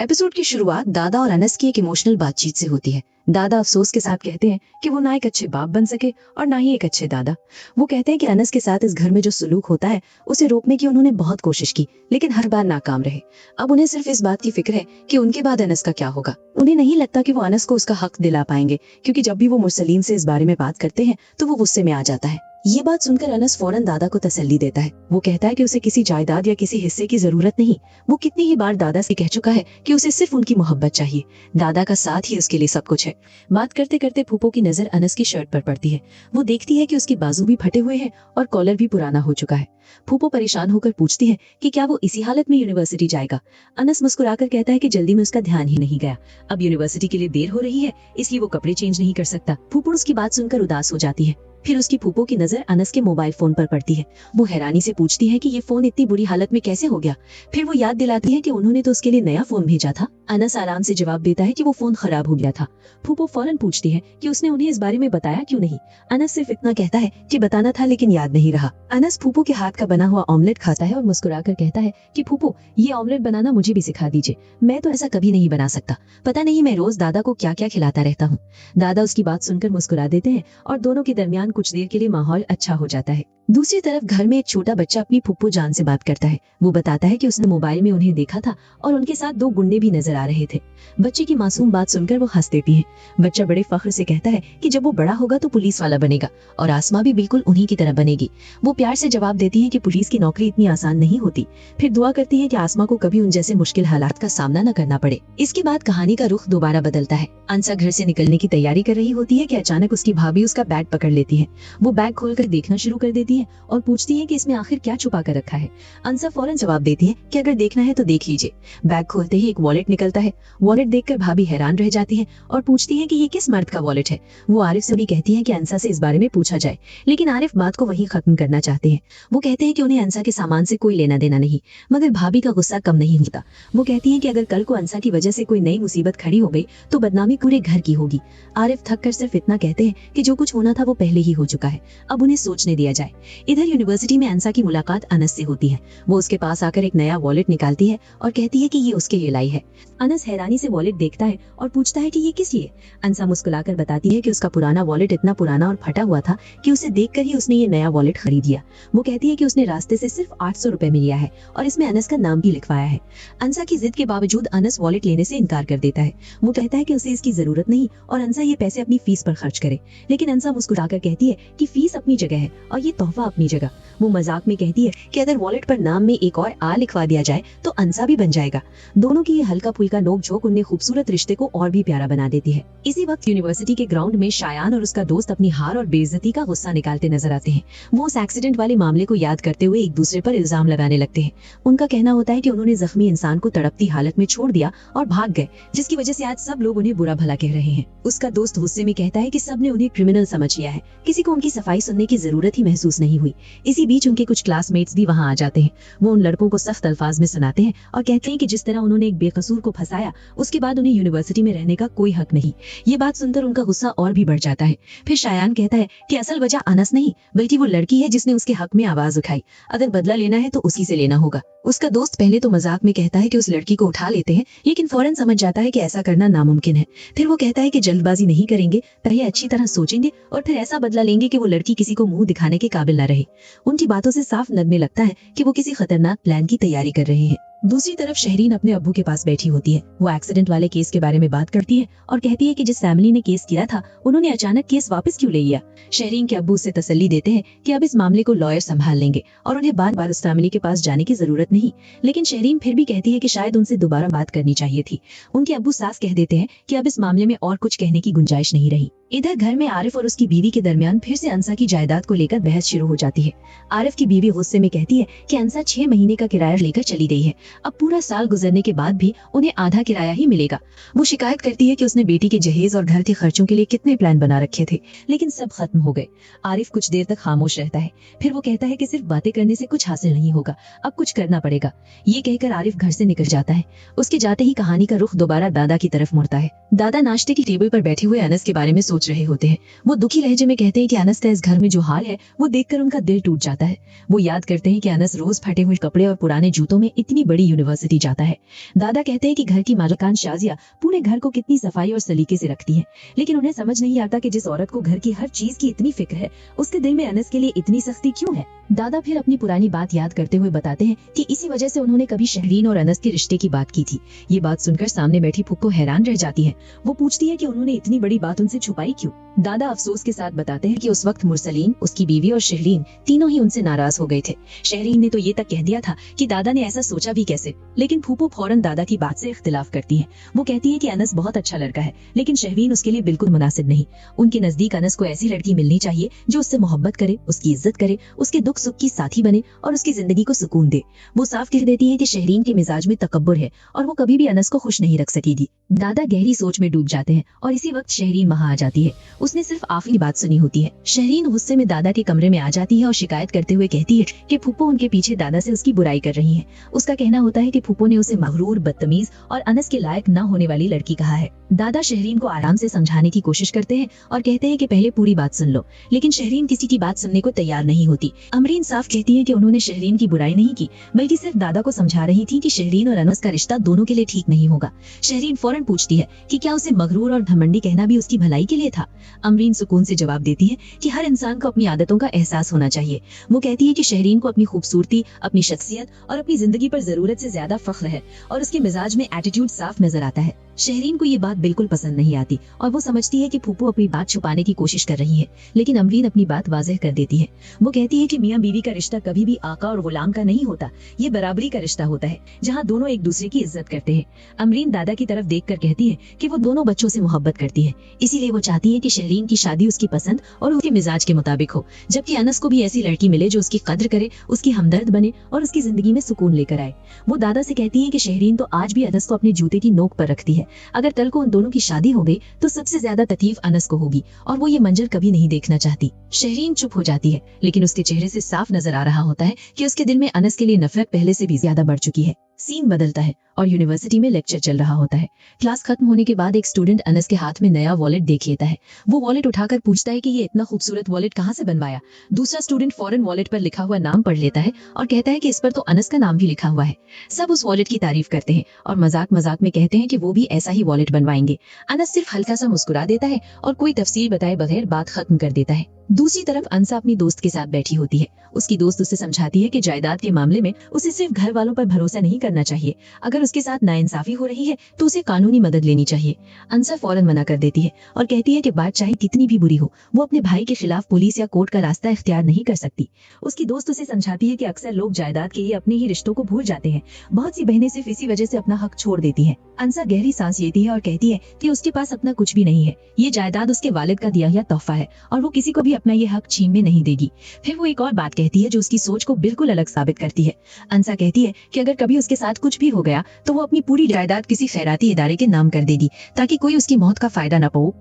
Episode की शुरुआत दादा और अनस की एक इमोशनल बातचीत से होती है। दादा अफसोस के साथ कहते हैं कि वो ना एक अच्छे बाप बन सके और ना ही एक अच्छे दादा। वो कहते हैं कि अनस के साथ इस घर में जो सलूक होता है उसे रोकने की उन्होंने बहुत कोशिश की, लेकिन हर बार नाकाम रहे। अब उन्हें सिर्फ इस बात की फिक्र है कि उनके बाद अनस का क्या होगा। उन्हें नहीं लगता कि वो अनस को उसका हक दिला पाएंगे, क्योंकि जब भी वो मुरसलीन से इस बारे में बात करते हैं तो वो गुस्से में आ जाता है। ये बात सुनकर अनस फौरन दादा को तसल्ली देता है। वो कहता है कि उसे किसी जायदाद या किसी हिस्से की जरूरत नहीं। वो कितनी ही बार दादा से कह चुका है कि उसे सिर्फ उनकी मोहब्बत चाहिए। दादा का साथ ही उसके लिए सब कुछ है। बात करते करते फूफो की नजर अनस की शर्ट पर पड़ती है। वो देखती है कि उसके बाजू भी फटे हुए हैं और कॉलर भी पुराना हो चुका है। फूफो परेशान होकर पूछती है कि क्या वो इसी हालत में यूनिवर्सिटी जाएगा। अनस मुस्कुराकर कहता है कि जल्दी में उसका ध्यान ही नहीं गया। अब यूनिवर्सिटी के लिए देर हो रही है, इसलिए वो कपड़े चेंज नहीं कर सकता। फूफो उसकी बात सुनकर उदास हो जाती है। फिर उसकी फूफो की नजर अनस के मोबाइल फोन पर पड़ती है। वो हैरानी से पूछती है कि ये फोन इतनी बुरी हालत में कैसे हो गया। फिर वो याद दिलाती है कि उन्होंने तो उसके लिए नया फोन भेजा था। अनस आराम से जवाब देता है कि वो फोन खराब हो गया था। फूफो फौरन पूछती है कि उसने उन्हें इस बारे में बताया क्यों नहीं। अनस सिर्फ इतना कहता है कि बताना था लेकिन याद नहीं रहा। अनस फूफो के हाथ का बना हुआ ऑमलेट खाता है और मुस्कुराकर कहता है कि फूफो, ये ऑमलेट बनाना मुझे भी सिखा दीजिए। मैं तो ऐसा कभी नहीं बना सकता। पता नहीं मैं रोज दादा को क्या क्या खिलाता रहता हूँ। दादा उसकी बात सुनकर मुस्कुरा देते हैं और दोनों के दरमियान कुछ देर के लिए माहौल अच्छा हो जाता है। दूसरी तरफ घर में एक छोटा बच्चा अपनी फुप्पो जान से बात करता है। वो बताता है कि उसने मोबाइल में उन्हें देखा था और उनके साथ दो गुंडे भी नजर आ रहे थे। बच्चे की मासूम बात सुनकर वो हंस देती है। बच्चा बड़े फख्र से कहता है कि जब वो बड़ा होगा तो पुलिस वाला बनेगा और आसमा भी बिल्कुल उन्हीं की तरह बनेगी। वो प्यार से जवाब देती है कि पुलिस की नौकरी इतनी आसान नहीं होती। फिर दुआ करती है कि आसमा को कभी उन जैसे मुश्किल हालात का सामना न करना पड़े। इसके बाद कहानी का रुख दोबारा बदलता है। अंसा घर से निकलने की तैयारी कर रही होती है कि अचानक उसकी भाभी उसका बैग पकड़ लेती है। वो बैग खोलकर देखना शुरू कर देती है और पूछती है कि इसमें आखिर क्या छुपा कर रखा है। अंसा फौरन जवाब देती है कि अगर देखना है तो देख लीजिए। बैग खोलते ही एक वॉलेट निकलता है। वॉलेट देखकर भाभी हैरान रह जाती है और पूछती है कि ये किस मर्द का वॉलेट है। वो आरिफ से भी कहती है कि अंसा से इस बारे में पूछा जाए, लेकिन आरिफ बात को वहीं खत्म करना चाहते हैं। वो कहते हैं कि उन्हें अंसा के सामान से कोई लेना देना नहीं, मगर भाभी का गुस्सा कम नहीं होता। वो कहती है कि अगर कल को अंसा की वजह से कोई नई मुसीबत खड़ी हो गई तो बदनामी पूरे घर की होगी। आरिफ थक कर सिर्फ इतना कहते हैं कि जो कुछ होना था वो पहले ही हो चुका है, अब उन्हें सोचने दिया जाए। इधर यूनिवर्सिटी में अंसा की मुलाकात अनस से होती है। वो उसके पास आकर एक नया वॉलेट निकालती है और कहती है कि ये उसके लिए लाई है। अनस हैरानी से वॉलेट देखता है और पूछता है कि ये किस लिए। अंसा मुस्कुराकर बताती है कि उसका पुराना वॉलेट इतना पुराना और फटा हुआ था कि उसे देखकर ही उसने ये नया वॉलेट खरीद लिया। वो कहती है कि उसने रास्ते से सिर्फ 800 रुपए में लिया है और इसमें अनस का नाम भी लिखवाया है। अंसा की जिद के बावजूद अनस वॉलेट लेने से इनकार कर देता है। वो कहता है कि उसे इसकी जरूरत नहीं और अंसा ये पैसे अपनी फीस पर खर्च करे। लेकिन अंसा मुस्कुराकर कहती है कि फीस अपनी जगह है और ये तोहफा अपनी जगह। वो मजाक में कहती है कि अगर वॉलेट पर नाम में एक और आ लिखवा दिया जाए तो अंसा भी बन जाएगा। दोनों की ये हल्का फुल्का नोकझोंक उन्हें खूबसूरत रिश्ते को और भी प्यारा बना देती है। इसी वक्त यूनिवर्सिटी के ग्राउंड में शायान और उसका दोस्त अपनी हार और बेइज्जती का गुस्सा निकालते नजर आते हैं। वो उस एक्सीडेंट वाले मामले को याद करते हुए एक दूसरे पर इल्जाम लगाने लगते हैं। उनका कहना होता है कि उन्होंने जख्मी इंसान को तड़पती हालत में छोड़ दिया और भाग गए, जिसकी वजह से आज सब लोग उन्हें बुरा भला कह रहे हैं। उसका दोस्त गुस्से में कहता है कि सबने उन्हें क्रिमिनल समझ लिया है, किसी को उनकी सफाई सुनने की जरूरत ही महसूस नहीं हुई। इसी बीच उनके कुछ क्लासमेट्स भी वहां आ जाते हैं। वो उन लड़कों को सख्त अल्फाज में सुनाते हैं और कहते हैं कि जिस तरह उन्होंने एक बेकसूर को फंसाया, उसके बाद उन्हें यूनिवर्सिटी में रहने का कोई हक नहीं। ये बात सुनकर उनका गुस्सा और भी बढ़ जाता है। फिर शायान कहता है कि असल वजह अनस नहीं बल्कि वो लड़की है जिसने उसके हक में आवाज उठाई। अगर बदला लेना है तो उसी से लेना होगा। उसका दोस्त पहले तो मजाक में कहता है कि उस लड़की को उठा लेते हैं, लेकिन फौरन समझ जाता है कि ऐसा करना नामुमकिन है। फिर वो कहता है कि जल्दबाजी नहीं करेंगे, पहले अच्छी तरह सोचेंगे और फिर ऐसा बदला लेंगे कि वो लड़की किसी को मुंह दिखाने के काबिल न रहे। उनकी बातों से साफ लगने लगता है कि वो किसी खतरनाक प्लान की तैयारी कर रहे हैं। दूसरी तरफ शहरीन अपने अब्बू के पास बैठी होती है। वो एक्सीडेंट वाले केस के बारे में बात करती है और कहती है कि जिस फैमिली ने केस किया था उन्होंने अचानक केस वापस क्यों ले लिया। शहरीन के अब्बू उसे तसल्ली देते हैं कि अब इस मामले को लॉयर संभाल लेंगे और उन्हें बार बार उस फैमिली के पास जाने की जरूरत नहीं। लेकिन शहरीन फिर भी कहती है कि शायद उनसे दोबारा बात करनी चाहिए थी। उनके अब्बू साफ कह देते हैं कि अब इस मामले में और कुछ कहने की गुंजाइश नहीं रही। इधर घर में आरिफ और उसकी बीवी के दरमियान फिर से अंसा की जायदाद को लेकर बहस शुरू हो जाती है। आरिफ की बीवी गुस्से में कहती है कि अंसा 6 महीने का किराया लेकर चली गई है, अब पूरा साल गुजरने के बाद भी उन्हें आधा किराया ही मिलेगा। वो शिकायत करती है कि उसने बेटी के जहेज और घर के खर्चों के लिए कितने प्लान बना रखे थे, लेकिन सब खत्म हो गए। आरिफ कुछ देर तक खामोश रहता है। फिर वो कहता है कि सिर्फ बातें करने से कुछ हासिल नहीं होगा, अब कुछ करना पड़ेगा। ये कहकर आरिफ घर से निकल जाता है। उसके जाते ही कहानी का रुख दोबारा दादा की तरफ मुड़ता है। दादा नाश्ते की टेबल पर बैठे हुए अनस के बारे में सोच रहे होते हैं। वो दुखी लहजे में कहते हैं कि अनस का इस घर में जो हाल है वो देखकर उनका दिल टूट जाता है। वो याद करते हैं कि अनस रोज फटे हुए कपड़े और पुराने जूतों में इतनी बड़ी बड़ी यूनिवर्सिटी जाता है। दादा कहते हैं कि घर की मालिकान शाजिया पूरे घर को कितनी सफाई और सलीके से रखती है, लेकिन उन्हें समझ नहीं आता कि जिस औरत को घर की हर चीज की इतनी फिक्र है, उसके दिल में अनस के लिए इतनी सख्ती क्यों है। दादा फिर अपनी पुरानी बात याद करते हुए बताते हैं कि इसी वजह से उन्होंने कभी शहरीन और अनस के रिश्ते की बात की थी। ये बात सुनकर सामने बैठी फुप्पो हैरान रह जाती है। वो पूछती है कि उन्होंने इतनी बड़ी बात उनसे छुपाई क्यों। दादा अफसोस के साथ बताते हैं कि उस वक्त मुरसलीन, उसकी बीवी और शहरीन तीनों ही उनसे नाराज हो गए थे। शहरीन ने तो ये तक कह दिया था कि दादा ने ऐसा सोचा भी कैसे, लेकिन फूफो फौरन दादा की बात से इख्तिलाफ करती है। वो कहती है कि अनस बहुत अच्छा लड़का है, लेकिन शहरीन उसके लिए बिल्कुल मुनासिब नहीं। उनके नजदीक अनस को ऐसी लड़की मिलनी चाहिए जो उससे मोहब्बत करे, उसकी इज्जत करे, उसके दुख सुख की साथी बने और उसकी जिंदगी को सुकून दे। वो साफ कह देती है कि शहरीन के मिजाज में तकब्बुर है और वो कभी भी अनस को खुश नहीं रख सकेगी। दादा गहरी सोच में डूब जाते हैं और इसी वक्त शहरीन वहाँ आ जाती है। उसने सिर्फ आखिरी बात सुनी होती है। शहरीन गुस्से में दादा के कमरे में आ जाती है और शिकायत करते हुए कहती है कि फूफो उनके पीछे दादा से उसकी बुराई कर रही है। उसका कहना होता है कि फूफो ने उसे मगरूर, बदतमीज और अनस के लायक न होने वाली लड़की कहा है। दादा शहरीन को आराम से समझाने की कोशिश करते हैं और कहते हैं कि पहले पूरी बात सुन लो, लेकिन शहरीन किसी की बात सुनने को तैयार नहीं होती। अमरीन साफ कहती है कि उन्होंने शहरीन की बुराई नहीं की, बल्कि सिर्फ दादा को समझा रही थी कि शहरीन और अनस का रिश्ता दोनों के लिए ठीक नहीं होगा। शहरीन फौरन पूछती है कि क्या उसे मगरूर और घमंडी कहना भी उसकी भलाई के लिए था। अमरीन सुकून से जवाब देती है कि हर इंसान को अपनी आदतों का एहसास होना चाहिए। वो कहती है कि शहरीन को अपनी खूबसूरती, अपनी शख्सियत और अपनी जिंदगी पर जरूरत से ज्यादा फख्र है और उसके मिजाज में एटीट्यूड साफ नजर आता है। शहरीन को ये बात बिल्कुल पसंद नहीं आती और वो समझती है कि फूफो अपनी बात छुपाने की कोशिश कर रही है, लेकिन अमरीन अपनी बात वाज़ेह कर देती है। वो कहती है कि मियां बीवी का रिश्ता कभी भी आका और गुलाम का नहीं होता, ये बराबरी का रिश्ता होता है जहाँ दोनों एक दूसरे की इज्जत करते हैं। अमरीन दादा की तरफ देखकर कहती है कि वो दोनों बच्चों से मोहब्बत करती है, इसीलिए वो चाहती है कि शहरीन की शादी उसकी पसंद और उसके मिजाज के मुताबिक हो, जबकि अनस को भी ऐसी लड़की मिले जो उसकी कद्र करे, उसकी हमदर्द बने और उसकी जिंदगी में सुकून लेकर आए। वो दादा से कहती है कि शहरीन तो आज भी अनस को अपने जूते की नोक पर रखती है। अगर कल को उन दोनों की शादी हो गई तो सबसे ज्यादा तकलीफ अनस को होगी और वो ये मंजर कभी नहीं देखना चाहती। शहरीन चुप हो जाती है, लेकिन उसके चेहरे से साफ नजर आ रहा होता है कि उसके दिल में अनस के लिए नफरत पहले से भी ज्यादा बढ़ चुकी है। सीन बदलता है और यूनिवर्सिटी में लेक्चर चल रहा होता है। क्लास खत्म होने के बाद एक स्टूडेंट अनस के हाथ में नया वॉलेट देख लेता है। वो वॉलेट उठाकर पूछता है कि ये इतना खूबसूरत वॉलेट कहाँ से बनवाया। दूसरा स्टूडेंट फौरन वॉलेट पर लिखा हुआ नाम पढ़ लेता है और कहता है कि इस पर तो अनस का नाम भी लिखा हुआ है। सब उस वॉलेट की तारीफ करते हैं और मजाक मजाक में कहते हैं कि वो भी ऐसा ही वॉलेट बनवाएंगे। अनस सिर्फ हल्का सा मुस्कुरा देता है और कोई तफसीर बताए बगैर बात खत्म कर देता है। दूसरी तरफ अंसा अपनी दोस्त के साथ बैठी होती है। उसकी दोस्त उसे समझाती है कि जायदाद के मामले में उसे सिर्फ घर वालों पर भरोसा नहीं करना चाहिए। अगर उसके साथ नाइंसाफी हो रही है तो उसे कानूनी मदद लेनी चाहिए। अंसा फौरन मना कर देती है और कहती है कि बात चाहे कितनी भी बुरी हो, वो अपने भाई के खिलाफ पुलिस या कोर्ट का रास्ता इख्तियार नहीं कर सकती। उसकी दोस्त उसे समझाती है कि अक्सर लोग जायदाद के लिए अपने ही रिश्तों को भूल जाते हैं। बहुत सी बहनें सिर्फ इसी वजह से अपना हक छोड़ देती हैं। अंसा गहरी सांस लेती है और कहती है कि उसके पास अपना कुछ भी नहीं है। ये जायदाद उसके वालिद का दिया हुआ तोहफा है और वो किसी को भी अपना ये हक छीनने नहीं देगी। फिर वो एक और बात कहती है जो उसकी सोच को बिल्कुल अलग साबित करती है। अंसा कहती है कि अगर कभी उसके साथ कुछ भी हो गया तो वो अपनी पूरी जायदाद किसी खैराती इदारे के नाम कर देगी ताकि कोई उसकी मौत का फायदा न पाओ।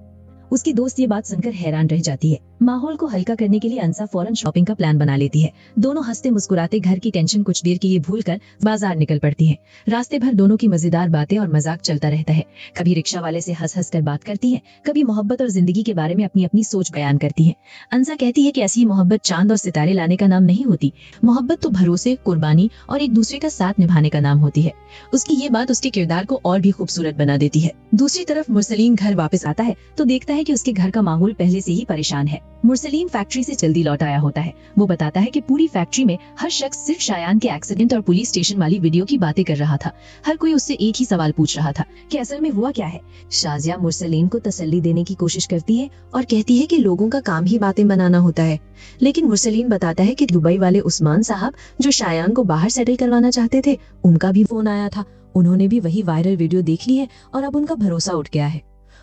उसकी दोस्त ये बात सुनकर हैरान रह जाती है। माहौल को हल्का करने के लिए अंसा फौरन शॉपिंग का प्लान बना लेती है। दोनों हंसते मुस्कुराते घर की टेंशन कुछ देर के लिए भूलकर बाजार निकल पड़ती हैं। रास्ते भर दोनों की मजेदार बातें और मजाक चलता रहता है। कभी रिक्शा वाले से हंस हंस कर बात करती है, कभी मोहब्बत और जिंदगी के बारे में अपनी अपनी सोच बयान करती है। अंसा कहती है कि ऐसी मोहब्बत चांद और सितारे लाने का नाम नहीं होती। मोहब्बत तो भरोसे, कुर्बानी और एक दूसरे का साथ निभाने का नाम होती है। उसकी ये बात उसके किरदार को और भी खूबसूरत बना देती है। दूसरी तरफ मुरसलीन घर वापस आता है तो देखता है कि उसके घर का माहौल पहले से ही परेशान है। मुरसलीन फैक्ट्री से जल्दी लौट आया होता है। वो बताता है कि पूरी फैक्ट्री में हर शख्स सिर्फ शायान के एक्सीडेंट और पुलिस स्टेशन वाली वीडियो की बातें कर रहा था। हर कोई उससे एक ही सवाल पूछ रहा था कि असल में हुआ क्या है। शाजिया मुरसलीन को तसल्ली देने की कोशिश करती है और कहती है कि लोगों का काम ही बातें बनाना होता है, लेकिन मुरसलीन बताता है कि दुबई वाले उस्मान साहब जो शायान को बाहर सेटल करवाना चाहते थे, उनका भी फोन आया था। उन्होंने भी वही वायरल वीडियो देख ली है और अब उनका भरोसा उठ गया है।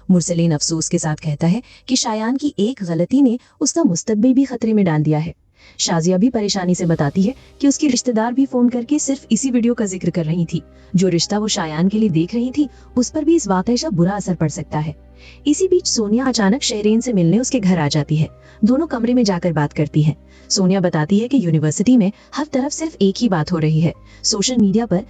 मुरसलीन अफसोस के साथ कहता है कि शायान की एक गलती ने उसका मुस्तकबिल भी खतरे में डाल दिया है। शाजिया भी परेशानी से बताती है कि उसकी रिश्तेदार भी फोन करके सिर्फ इसी वीडियो का जिक्र कर रही थी। जो रिश्ता वो शायान के लिए देख रही थी, उस पर भी इस वाकये का बुरा असर पड़ सकता है। इसी बीच सोनिया अचानक शहरीन से मिलने उसके घर आ जाती है। दोनों कमरे में जाकर बात करती है। सोनिया बताती है कि यूनिवर्सिटी में हर तरफ सिर्फ एक ही बात हो रही है। सोशल मीडिया पर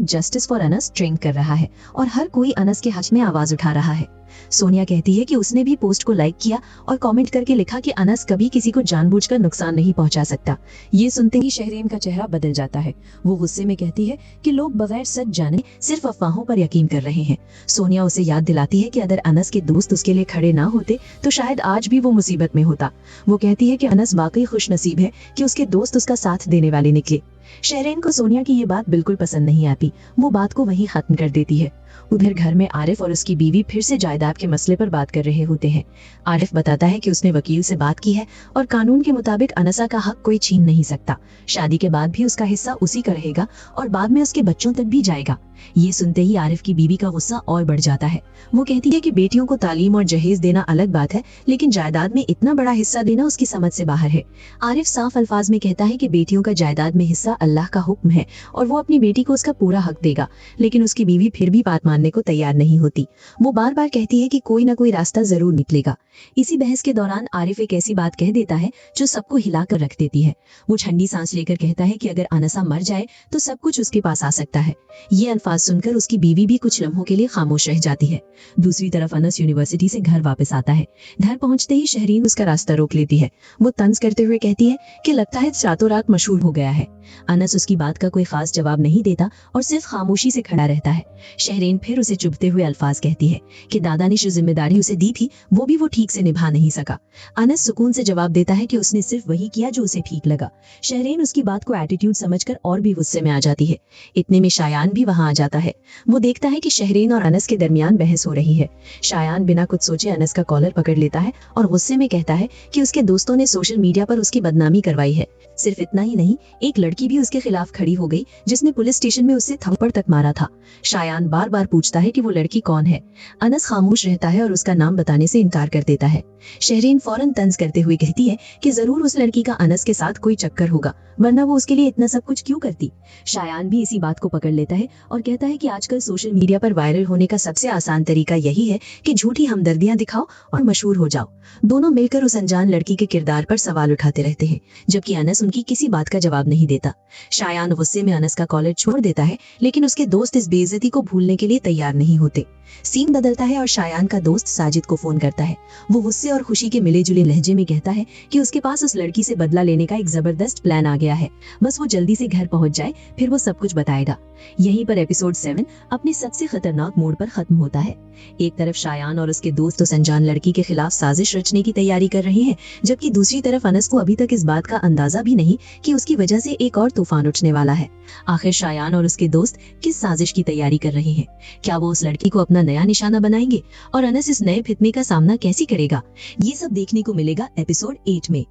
#Justice for Anas ट्रेंड कर रहा है और हर कोई अनस के हक में आवाज उठा रहा है। सोनिया कहती है कि उसने भी पोस्ट को लाइक किया और कमेंट करके लिखा कि अनस कभी किसी को जानबूझकर नुकसान नहीं पहुंचा सकता। ये सुनते ही शहरीन का चेहरा बदल जाता है। वो गुस्से में कहती है कि लोग बगैर सच जाने सिर्फ अफवाहों पर यकीन कर रहे हैं। सोनिया उसे याद दिलाती है कि अगर अनस के दोस्त उसके लिए खड़े ना होते तो शायद आज भी वो मुसीबत में होता। वो कहती है कि अनस वाकई खुशनसीब है कि उसके दोस्त उसका साथ देने वाले निकले। शहरीन को सोनिया की ये बात बिल्कुल पसंद नहीं आती। वो बात को वहीं खत्म कर देती है। उधर घर में आरिफ और उसकी बीवी फिर से जायदाद के मसले पर बात कर रहे होते हैं। आरिफ बताता है कि उसने वकील से बात की है और कानून के मुताबिक अनसा का हक कोई छीन नहीं सकता। शादी के बाद भी उसका हिस्सा उसी का रहेगा और बाद में उसके बच्चों तक भी जाएगा। ये सुनते ही आरिफ की बीवी का गुस्सा और बढ़ जाता है। वो कहती है कि बेटियों को तालीम और जहेज देना अलग बात है, लेकिन जायदाद में इतना बड़ा हिस्सा देना उसकी समझ से बाहर है। आरिफ साफ अल्फाज में कहता है कि बेटियों का जायदाद में हिस्सा अल्लाह का हुक्म है और वो अपनी बेटी को उसका पूरा हक देगा, लेकिन उसकी बीवी फिर भी बात मानने को तैयार नहीं होती। वो बार बार कहती है कि कोई ना कोई रास्ता जरूर निकलेगा। इसी बहस के दौरान आरिफ एक ऐसी बात कह देता है जो सबको हिलाकर रख देती है। वो ठंडी सांस लेकर कहता है कि अगर अनसा मर जाए तो सब कुछ उसके पास आ सकता है। ये अल्फाज सुनकर उसकी बीवी भी कुछ लम्हों के लिए खामोश रह जाती है। दूसरी तरफ अनस यूनिवर्सिटी से घर वापस आता है। घर पहुंचते ही शहरीन उसका रास्ता रोक लेती है। वो तंज करते हुए कहती है कि लगता है रातों रात मशहूर हो गया है। अनस उसकी बात का कोई खास जवाब नहीं देता और सिर्फ खामोशी से खड़ा रहता है। शहरीन फिर उसे चुभते हुए अल्फाज कहती है कि दादा ने जो जिम्मेदारी उसे दी थी वो भी वो ठीक से निभा नहीं सका। अनस सुकून से जवाब देता है कि उसने सिर्फ वही किया जो उसे ठीक लगा। शहरीन उसकी बात को एटीट्यूड समझकर और भी गुस्से में आ जाती है। इतने में शायान भी वहां आ जाता है। वो देखता है कि शहरीन और अनस के दरमियान बहस हो रही है। शायान बिना कुछ सोचे अनस का कॉलर पकड़ लेता है और गुस्से में कहता है कि उसके दोस्तों ने सोशल मीडिया पर उसकी बदनामी करवाई है। सिर्फ इतना ही नहीं, एक लड़की भी उसके खिलाफ खड़ी हो गई जिसने पुलिस स्टेशन में उससे थप्पड़ तक मारा था। शायान बार बार पूछता है कि वो लड़की कौन है। अनस खामोश रहता है और उसका नाम बताने से इनकार कर देता है। शहरीन फौरन तंज करते हुए कहती है कि जरूर उस लड़की का अनस के साथ कोई चक्कर होगा, वरना वो उसके लिए इतना सब कुछ क्यों करती। शायान भी इसी बात को पकड़ लेता है और कहता है कि आजकल सोशल मीडिया पर वायरल होने का सबसे आसान तरीका यही है कि झूठी हमदर्दियां दिखाओ और मशहूर हो जाओ। दोनों मिलकर उस अनजान लड़की के किरदार पर सवाल उठाते रहते हैं, जबकि अनस उनकी किसी बात का जवाब नहीं देता। शायान गुस्से में अनस का कॉलर छोड़ देता है, लेकिन उसके दोस्त इस बेइज्जती को भूलने के लिए तैयार नहीं होते। सीन बदलता है और शायान का दोस्त साजिद को फोन करता है। वो गुस्से और खुशी के मिले जुले लहजे में कहता है कि उसके पास उस लड़की से बदला लेने का एक जबरदस्त प्लान आ गया है, बस वो जल्दी से घर पहुंच जाए, फिर वो सब कुछ बताएगा। यहीं पर एपिसोड 7 अपने सबसे खतरनाक मोड़ पर खत्म होता है। एक तरफ शायान और उसके दोस्त उस अनजान लड़की के खिलाफ साजिश रचने की तैयारी कर रहे हैं, जबकि दूसरी तरफ अनस को अभी तक इस बात का अंदाजा भी नहीं कि उसकी वजह से एक और तूफान उठने वाला है। आखिर शायान और उसके दोस्त किस साजिश की तैयारी कर रहे हैं? क्या वो उस लड़की को अपना नया निशाना बनाएंगे और अनस इस नए फितने का सामना कैसे करेगा? ये सब देखने को मिलेगा एपिसोड 8 में।